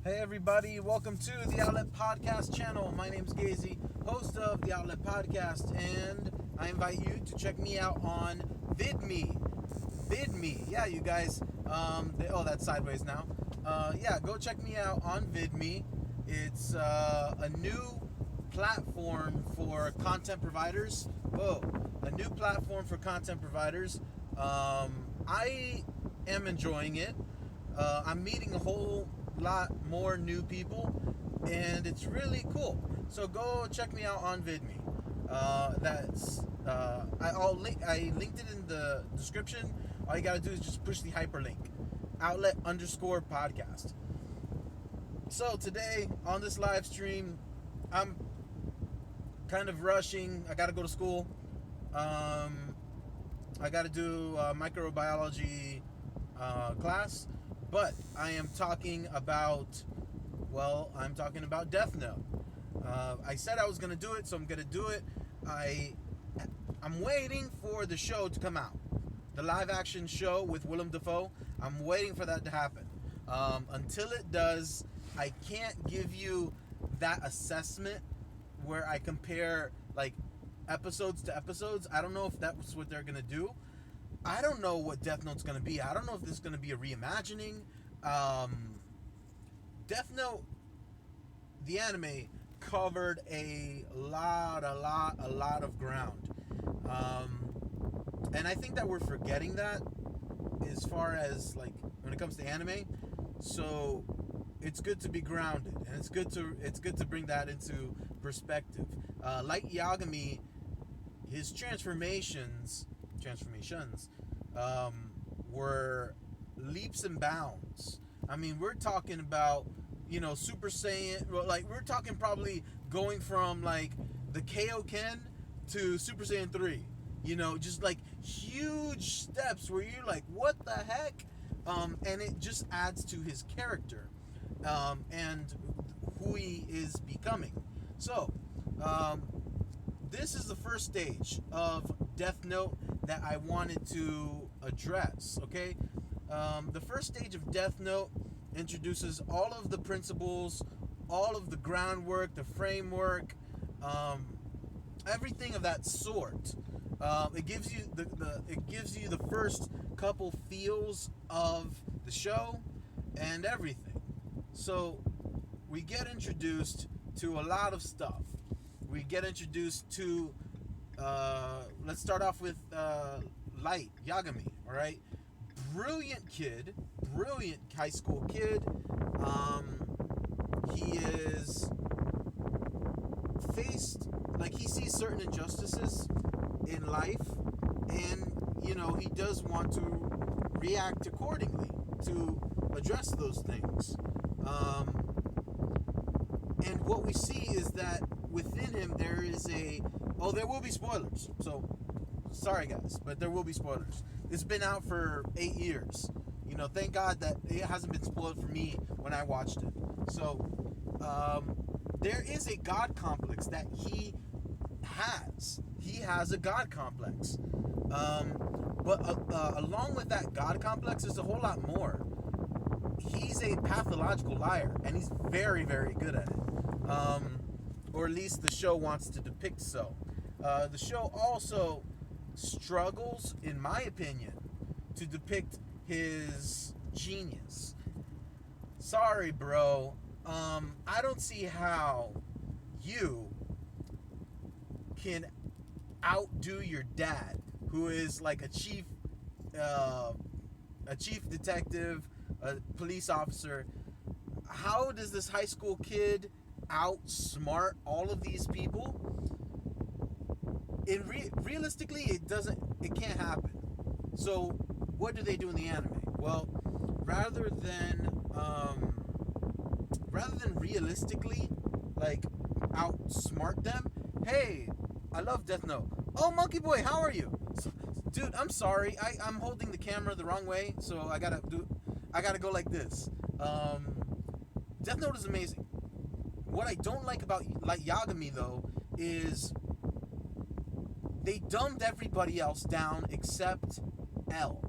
Hey everybody, welcome to the Outlet Podcast channel. My name's Gazy, host of the Outlet Podcast, and I invite you to check me out on Vidme. Vidme, yeah, you guys, that's sideways now. Go check me out on Vidme. It's a new platform for content providers. A new platform for content providers. I am enjoying it. I'm meeting a whole lot more new people, and it's really cool. So go check me out on Vidme. I linked it in the description. All you gotta do is just push the hyperlink. Outlet_podcast. So today on this live stream, I'm kind of rushing. I gotta go to school. I gotta do a microbiology class. But I am talking about Death Note. I said I was going to do it, so I'm going to do it. I'm waiting for the show to come out. The live action show with Willem Dafoe. I'm waiting for that to happen. Until it does, I can't give you that assessment where I compare like episodes to episodes. I don't know if that's what they're going to do. I don't know what Death Note's going to be. I don't know if this is going to be a reimagining. Death Note, the anime, covered a lot of ground. And I think that we're forgetting that as far as like when it comes to anime. So it's good to be grounded, and it's good to bring that into perspective. Light Yagami, his transformations were leaps and bounds. I mean, we're talking about, Super Saiyan, like we're talking probably going from like the Kaioken to Super Saiyan 3. Just like huge steps where you're like, what the heck? And it just adds to his character and who he is becoming. So, this is the first stage of Death Note that I wanted to address, okay? The first stage of Death Note introduces all of the principles, all of the groundwork, the framework, everything of that sort. It gives you the first couple feels of the show and everything. So we get introduced to a lot of stuff. We get introduced to let's start off with Light Yagami, all right? Brilliant high school kid. He is he sees certain injustices in life, and he does want to react accordingly to address those things. And what we see is that within him there is there will be spoilers. So sorry guys, but there will be spoilers. It's been out for 8 years. Thank God that it hasn't been spoiled for me when I watched it. So there is a God complex that he has. He has a God complex. But along with that God complex, there's a whole lot more. He's a pathological liar, and he's very, very good at it. Or at least the show wants to depict so. The show also struggles, in my opinion, to depict his genius. Sorry, bro. I don't see how you can outdo your dad, who is like a chief detective, a police officer. How does this high school kid outsmart all of these people? Realistically, it can't happen. So what do they do in the anime? Well, rather than realistically like outsmart them, hey, I love Death Note. Oh, Monkey Boy, how are you? Dude, I'm sorry. I'm holding the camera the wrong way, so I gotta go like this. Death Note is amazing. What I don't like about Light Yagami though is they dumbed everybody else down except L.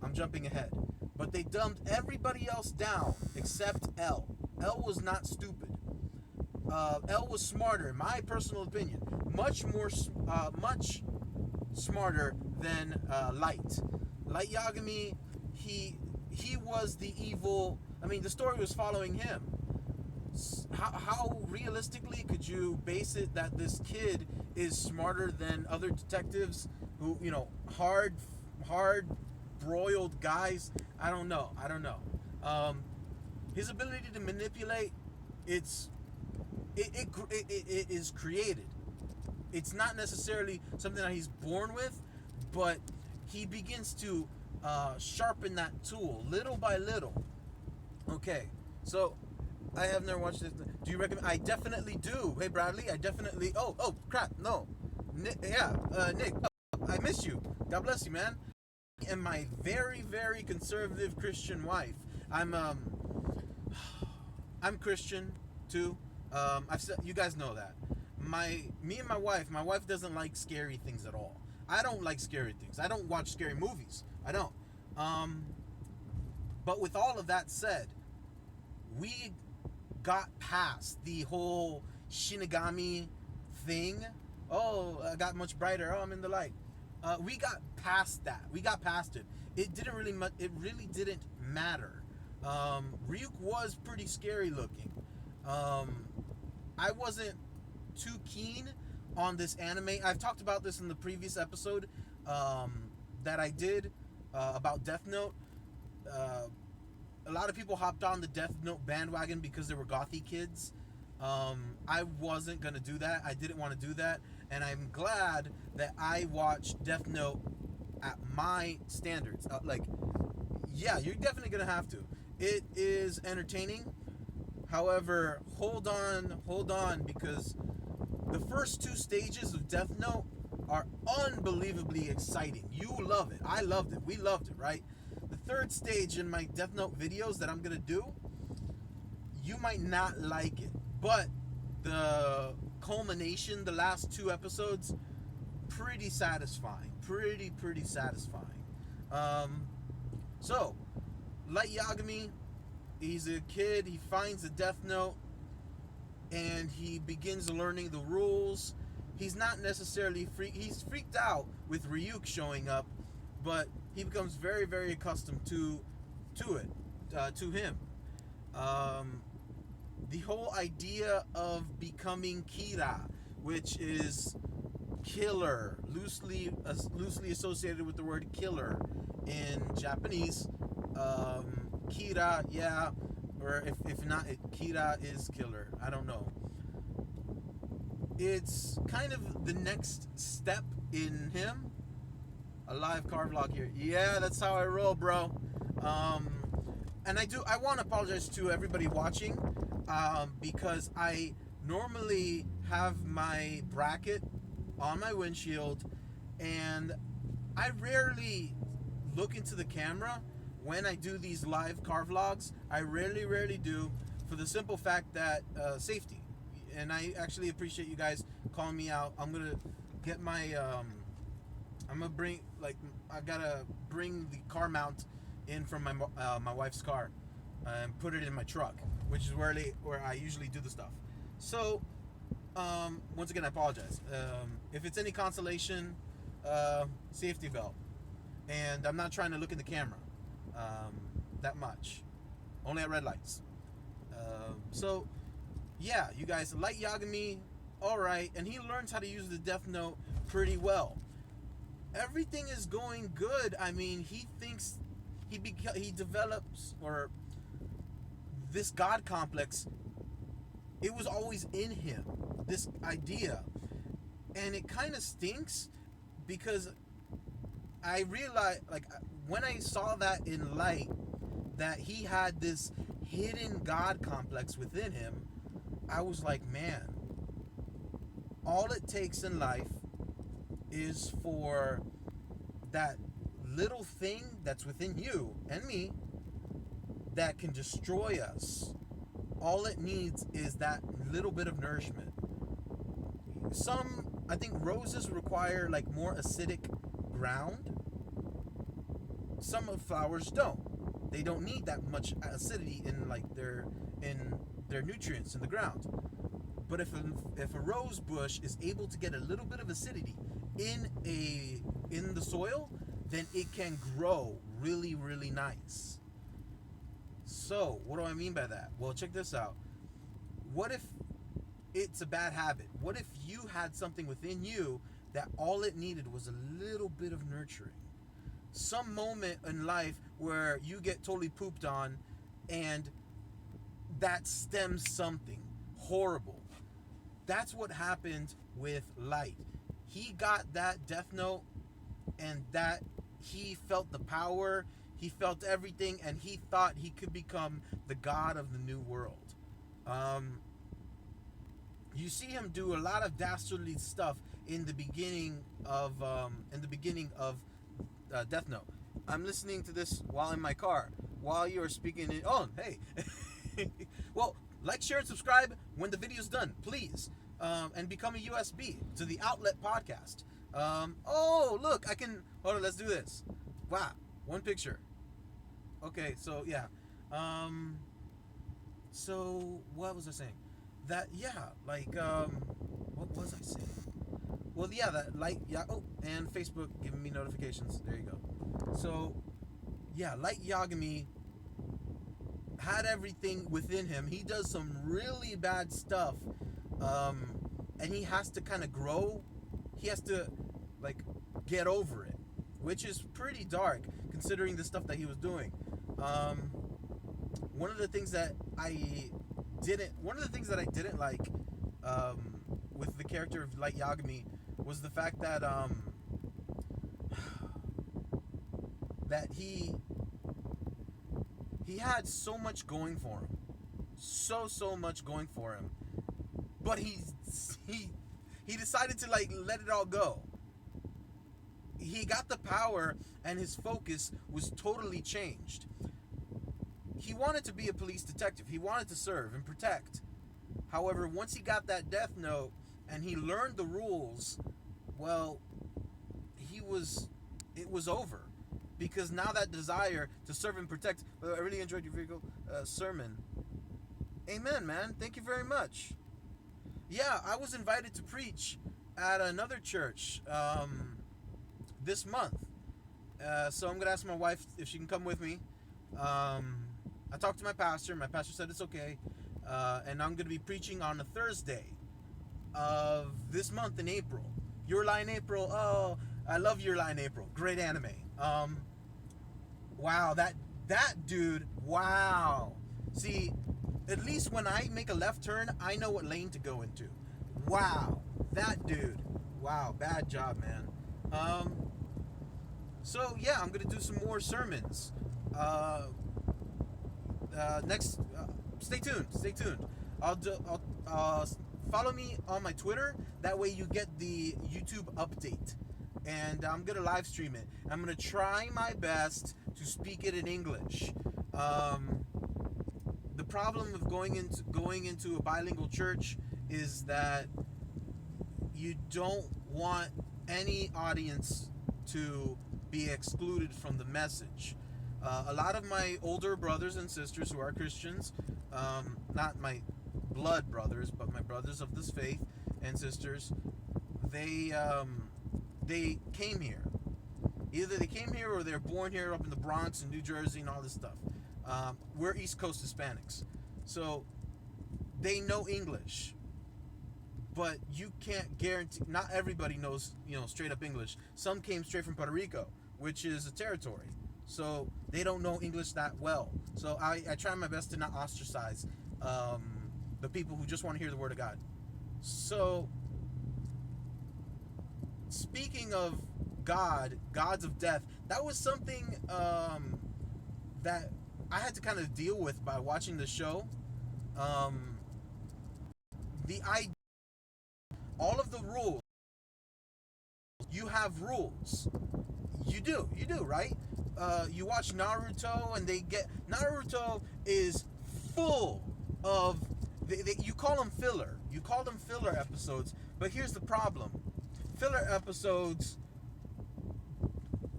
I'm jumping ahead. But they dumbed everybody else down except L. L was not stupid. L was smarter, in my personal opinion. Much smarter than Light. Light Yagami, he was the evil. I mean, the story was following him. How realistically could you base it that this kid is smarter than other detectives who, hard broiled guys? I don't know. His ability to manipulate, it is created. It's not necessarily something that he's born with, but he begins to sharpen that tool little by little. Okay, so I have never watched this. Do you recommend? I definitely do. Hey Bradley, I definitely. Oh crap, no. Nick, Nick, I miss you. God bless you, man. And my very, very conservative Christian wife. I'm Christian too. I've said, you guys know that. Me and my wife doesn't like scary things at all. I don't like scary things. I don't watch scary movies. I don't. But with all of that said, we got past the whole Shinigami thing. Oh, I got much brighter. Oh, I'm in the light. We got past that. We got past it. It really didn't matter. Ryuk was pretty scary looking. I wasn't too keen on this anime. I've talked about this in the previous episode that I did about Death Note. A lot of people hopped on the Death Note bandwagon because they were gothy kids. I wasn't gonna do that. I didn't want to do that, and I'm glad that I watched Death Note at my standards. Yeah, you're definitely gonna have to. It is entertaining. However, hold on, because the first two stages of Death Note are unbelievably exciting. You love it. I loved it. We loved it, right? The third stage in my Death Note videos that I'm gonna do, you might not like it, but the culmination, the last two episodes, pretty satisfying. Pretty satisfying. So, Light Yagami, he's a kid. He finds the Death Note, and he begins learning the rules. He's not necessarily he's freaked out with Ryuk showing up, but he becomes very, very accustomed to him. The whole idea of becoming Kira, which is killer, loosely associated with the word killer in Japanese. Kira, yeah, or if not, Kira is killer. I don't know. It's kind of the next step in him. A live car vlog here. Yeah, that's how I roll, bro. And I want to apologize to everybody watching, because I normally have my bracket on my windshield, and I rarely look into the camera when I do these live car vlogs. I rarely do, for the simple fact that safety. And I actually appreciate you guys calling me out. I'm gonna get my I gotta bring the car mount in from my wife's car and put it in my truck, which is where I usually do the stuff. So once again, I apologize. If it's any consolation, safety belt. And I'm not trying to look in the camera that much, only at red lights. So yeah, you guys, Light Yagami, alright, and he learns how to use the Death Note pretty well. Everything is going good. I mean, he thinks he develops, or this God complex, it was always in him, this idea. And it kind of stinks, because I realized, when I saw that in Light, that he had this hidden God complex within him, I was like, man, all it takes in life is for that little thing that's within you and me that can destroy us. All it needs is that little bit of nourishment. I think roses require more acidic ground. Some of flowers don't. They don't need that much acidity in like their nutrients in the ground. But if a rose bush is able to get a little bit of acidity in the soil, then it can grow really, really nice. So, what do I mean by that? Well, check this out. What if it's a bad habit? What if you had something within you that all it needed was a little bit of nurturing? Some moment in life where you get totally pooped on and that stems something horrible. That's what happened with Light. He got that death note, and that he felt the power, he felt everything, and he thought he could become the god of the new world. You see him do a lot of dastardly stuff in the beginning of Death Note. I'm listening to this while in my car, while you're speaking in. Oh, hey. Well, like, share, and subscribe when the video's done, please. And become a USB to the Outlet Podcast. Oh, look, I can. Hold on, let's do this. Wow, one picture. Okay, so yeah. So what was I saying? That, yeah, like, what was I saying? Well, yeah, that Light, yeah. Oh, and Facebook giving me notifications. There you go. So, yeah, Light Yagami had everything within him. He does some really bad stuff, and he has to kind of grow. He has to, like, get over it, which is pretty dark considering the stuff that he was doing. One of the things that I didn't like with the character of Light Yagami was the fact that that he had so much going for him, so much going for him, but he decided to, like, let it all go. He got the power and his focus was totally changed. He wanted to be a police detective. He wanted to serve and protect. However, once he got that death note and he learned the rules, well, it was over. Because now that desire to serve and protect. I really enjoyed your video sermon. Amen, man. Thank you very much. Yeah, I was invited to preach at another church this month. So I'm going to ask my wife if she can come with me. I talked to my pastor. My pastor said it's okay. And I'm going to be preaching on a Thursday of this month in April. Your Lie in April. Oh, I love Your Lie in April. Great anime. Wow, that dude, wow. See, at least when I make a left turn, I know what lane to go into. Wow, that dude. Wow, bad job, man. So yeah, I'm gonna do some more sermons. Next, stay tuned. I'll follow me on my Twitter. That way you get the YouTube update. And I'm gonna live stream it. I'm gonna try my best to speak it in English. The problem of going into a bilingual church is that you don't want any audience to be excluded from the message. A lot of my older brothers and sisters who are Christians, not my blood brothers, but my brothers of this faith and sisters, they came here. Either they came here or they're born here up in the Bronx and New Jersey and all this stuff. We're East Coast Hispanics. So they know English. But you can't guarantee, not everybody knows, straight up English. Some came straight from Puerto Rico, which is a territory. So they don't know English that well. So I try my best to not ostracize the people who just want to hear the word of God. So, speaking of gods of death, that was something that I had to kind of deal with by watching the show. All of the rules, you have rules. You do, right? You watch Naruto, and Naruto is full of, you call them filler. You call them filler episodes, but here's the problem. Filler episodes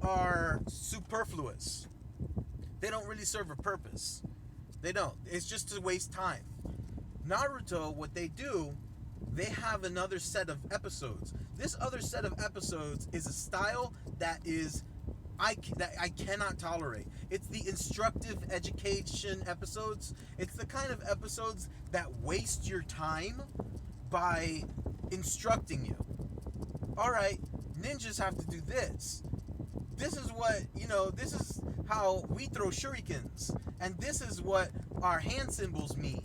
are superfluous. they don't really serve a purpose. They don't. It's just to waste time. Naruto, what they do, they have another set of episodes. This other set of episodes is a style that I cannot tolerate. It's the instructive education episodes. It's the kind of episodes that waste your time by instructing you. All right, ninjas have to do this. This is what, this is how we throw shurikens. And this is what our hand symbols mean.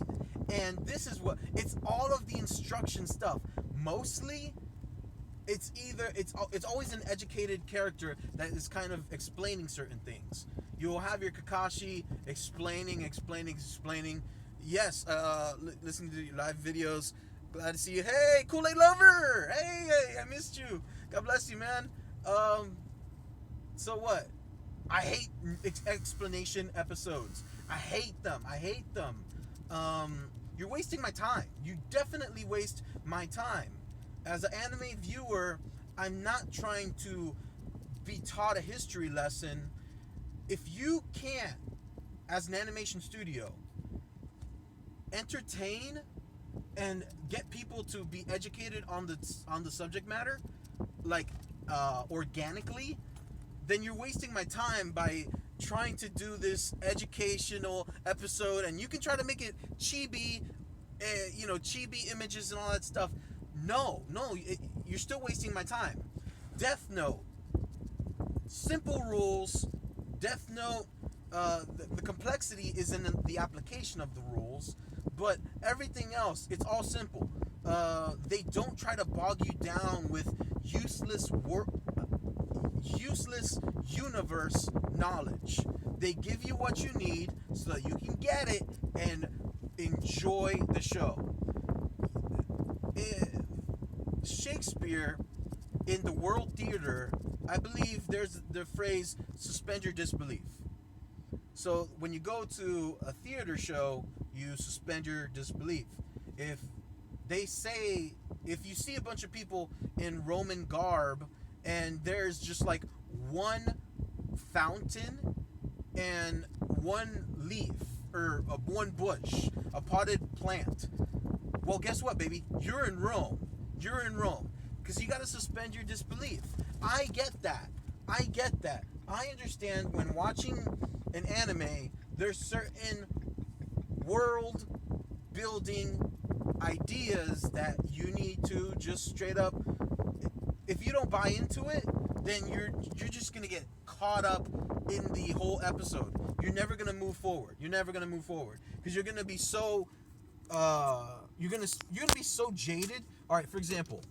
And this is what, it's all of the instruction stuff. Mostly, it's always an educated character that is kind of explaining certain things. You'll have your Kakashi explaining. Yes, listen to your live videos. Glad to see you. Hey, Kool-Aid lover. Hey, I missed you. God bless you, man. So what? I hate explanation episodes. I hate them. You're wasting my time. You definitely waste my time. As an anime viewer, I'm not trying to be taught a history lesson. If you can't, as an animation studio, entertain and get people to be educated on the subject matter, like organically, then you're wasting my time by trying to do this educational episode. And you can try to make it chibi, chibi images and all that stuff. No, you're still wasting my time. Death Note, simple rules. Death Note, the complexity is in the application of the rules, but everything else, it's all simple. They don't try to bog you down with useless universe knowledge. They give you what you need so that you can get it and enjoy the show. Shakespeare, in the World Theater, I believe there's the phrase suspend your disbelief. So when you go to a theater show, you suspend your disbelief. If you see a bunch of people in Roman garb and there's just like one fountain and one leaf or one bush, a potted plant, well, guess what, baby? You're in Rome. Because you got to suspend your disbelief. I get that. I understand when watching an anime, there's certain world building ideas that you need to just straight up, if you don't buy into it, then you're just going to get caught up in the whole episode. You're never going to move forward. Because you're going to be so you're gonna be so jaded. All right, for example,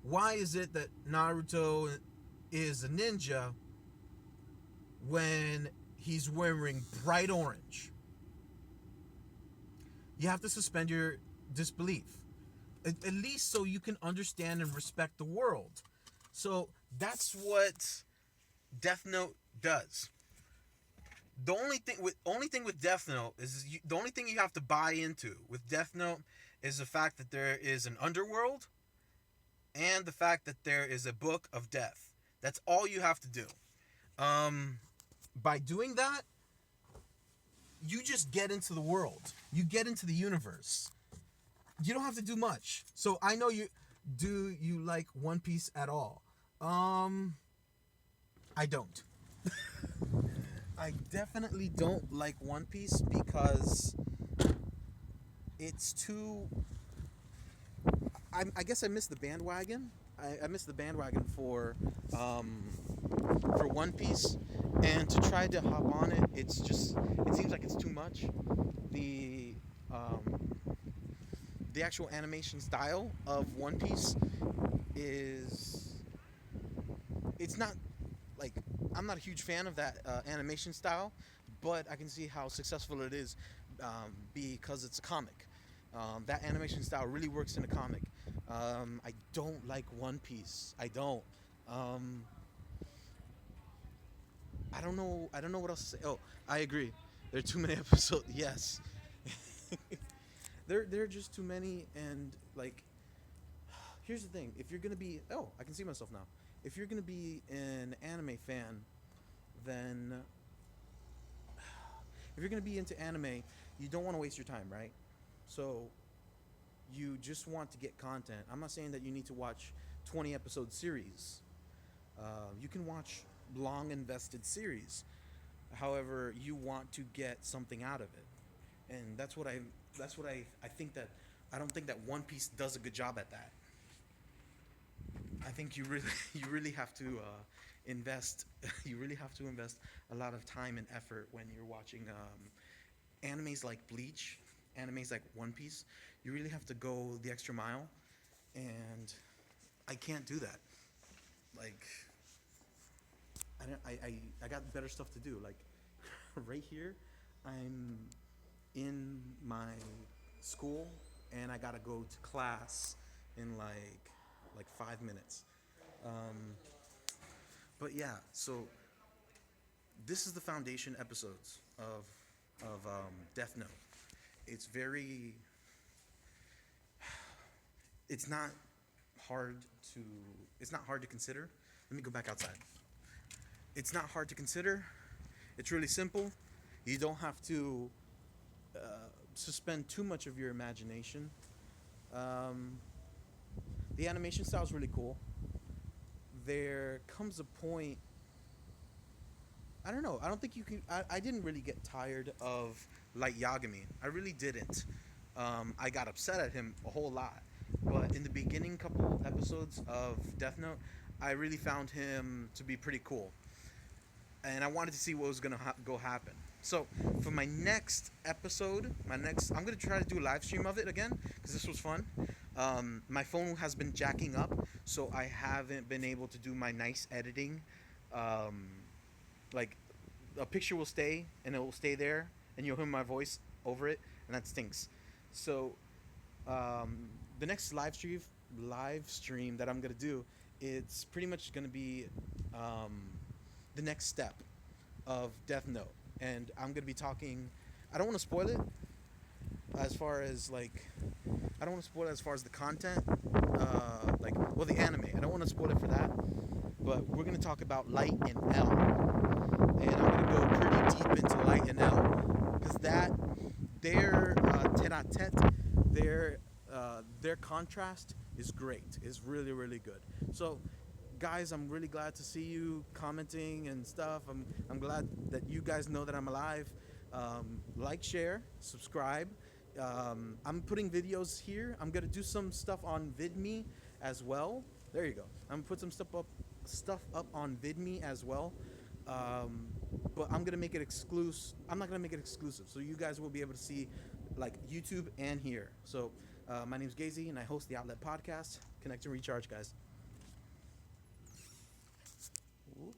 why is it that Naruto is a ninja when he's wearing bright orange? You have to suspend your disbelief, at least so you can understand and respect the world. So that's what Death Note does. The only thing with Death Note is the only thing you have to buy into with Death Note is the fact that there is an underworld and the fact that there is a book of death. That's all you have to do. By doing that, you just get into the world. You get into the universe. You don't have to do much. So I know you like One Piece at all? I don't. I definitely don't like One Piece because it's too... I guess I missed the bandwagon. I missed the bandwagon for One Piece, and to try to hop on it, it seems like it's too much. The actual animation style of One Piece it's not like, I'm not a huge fan of that animation style, but I can see how successful it is because it's a comic. That animation style really works in a comic. I don't like One Piece. I don't. I don't know what else to say. Oh, I agree. There are too many episodes. Yes. There are just too many, and like, here's the thing. If you're gonna be, I can see myself now. If you're gonna be an anime fan, then if you're gonna be into anime, you don't want to waste your time, right? So you just want to get content. I'm not saying that you need to watch 20 episode series. You can watch long invested series. However, you want to get something out of it, and I think that I don't think that One Piece does a good job at that. I think you really you really have to invest you really have to invest a lot of time and effort when you're watching animes like Bleach, animes like One Piece. You really have to go the extra mile, and I can't do that. Like I got better stuff to do. Like right here, I'm in my school, and I gotta go to class in like 5 minutes. Um, but yeah, so this is the foundation episodes of Death Note. It's very it's not hard to it's not hard to consider. Let me go back outside. It's not hard to consider. It's really simple. You don't have to suspend too much of your imagination. Um, the animation style is really cool. There comes a point. I don't know. I don't think you can. I didn't really get tired of Light Yagami. I really didn't. I got upset at him a whole lot. But in the beginning couple episodes of Death Note, I really found him to be pretty cool. And I wanted to see what was gonna go happen. So for my next episode, I'm gonna try to do a live stream of it again because this was fun. My phone has been jacking up, so I haven't been able to do my nice editing. Um, like a picture will stay and it will stay there, and you'll hear my voice over it, and that stinks. So the next live stream that I'm gonna do, it's pretty much gonna be the next step of Death Note, and I'm gonna be talking. I don't want to spoil it as far as I don't want to spoil it as far as the content, the anime. I don't want to spoil it for that, but we're gonna talk about Light and L, and I'm gonna go pretty deep into Light and L because their tete-a-tete, their contrast is great. It's really really good. So guys, I'm really glad to see you commenting and stuff. I'm glad that you guys know that I'm alive. Like, share, subscribe. I'm putting videos here. I'm gonna do some stuff on Vidme as well. There you go. I'm gonna put some stuff up on Vidme as well. But I'm gonna make it exclusive. I'm not gonna make it exclusive, so you guys will be able to see like YouTube and here. So my name's Gazy, and I host the Outlet Podcast. Connect and recharge, guys. Ooh.